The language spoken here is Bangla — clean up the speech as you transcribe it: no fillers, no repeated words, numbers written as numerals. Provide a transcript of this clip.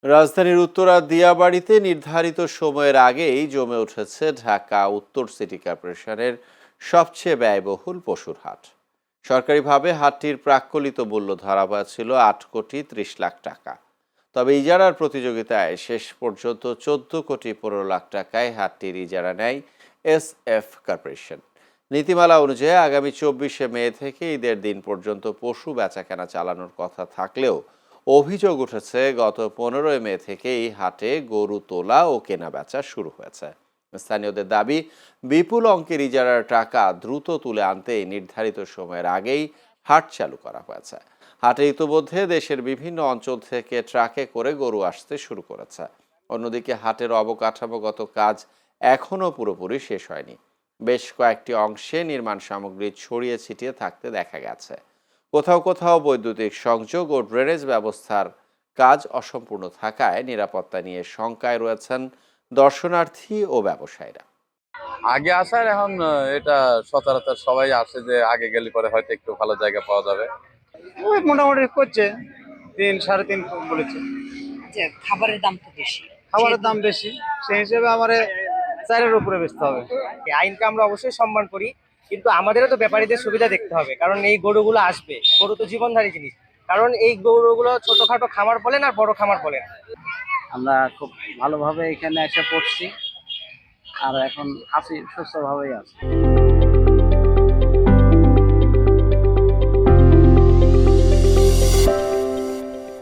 রাজধানীর উত্তরার দিয়াবাড়িতে নির্ধারিত সময়ের আগেই জমে উঠেছে ঢাকা উত্তর সিটি কর্পোরেশনের সবচেয়ে ব্যয়বহুল পশুর হাট। সরকারিভাবে হাটটির প্রাক্কলিত মূল্য ধরা হয়েছিল 8,30,00,000 টাকা। তবে ইজারার প্রতিযোগিতায় শেষ পর্যন্ত 14,15,00,000 টাকায় হাটটির ইজারা নেয় SF কর্পোরেশন। নীতিমালা অনুযায়ী আগামী 24শে মে থেকে ঈদের দিন পর্যন্ত পশু বেচাকেনা চালানোর কথা থাকলেও অভিযোগ উঠেছে গত 15ই মে থেকে এই হাটে গরু তোলা ও কেনা বেচা শুরু হয়েছে। স্থানীয়দের দাবি, বিপুল অঙ্কের ইজারার টাকা দ্রুত তুলে আনতে নির্ধারিত সময়ের আগেই হাট চালু করা হয়েছে। হাটে ইতোমধ্যে দেশের বিভিন্ন অঞ্চল থেকে ট্রাকে করে গরু আসতে শুরু করেছে। অন্যদিকে হাটের অবকাঠামোগত কাজ এখনও পুরোপুরি শেষ হয়নি। বেশ কয়েকটি অংশে নির্মাণ সামগ্রী ছড়িয়ে ছিটিয়ে থাকতে দেখা গেছে। কোথাও কোথাও বৈদ্যুতিক সংযোগ ও ড্রেনেজ ব্যবস্থার কাজ অসম্পূর্ণ থাকায় নিরাপত্তা নিয়ে শঙ্কায় রয়েছেন দর্শনার্থী ও ব্যবসায়ীরা। আগে আসার এখন এটা সচরাচর সবাই আসে যে আগে গেলে পরে হয়তো একটু ভালো জায়গা পাওয়া যাবে। ওই মোটামুটি করছে 3 সাড়ে 3 বলেছে। যে খাবারের দাম তো বেশি, খাবারের দাম বেশি, সেই হিসেবে আমারে 4-এর উপরে বেচতে হবে। এই আইনকে আমরা অবশ্যই সম্মান করি, কিন্তু আমাদেরও তো ব্যাপারীদের সুবিধা দেখতে হবে, কারণ এই গরুগুলো আসবে, গরু তো জীবনধারী জিনিস। কারণ এই গরুগুলো ছোটখাটো খামার বলেন আর বড় খামার বলেন। আমরা খুব ভালোভাবে এখানে এসে পড়ছি, আর এখন আছি, সুস্থভাবেই আছি।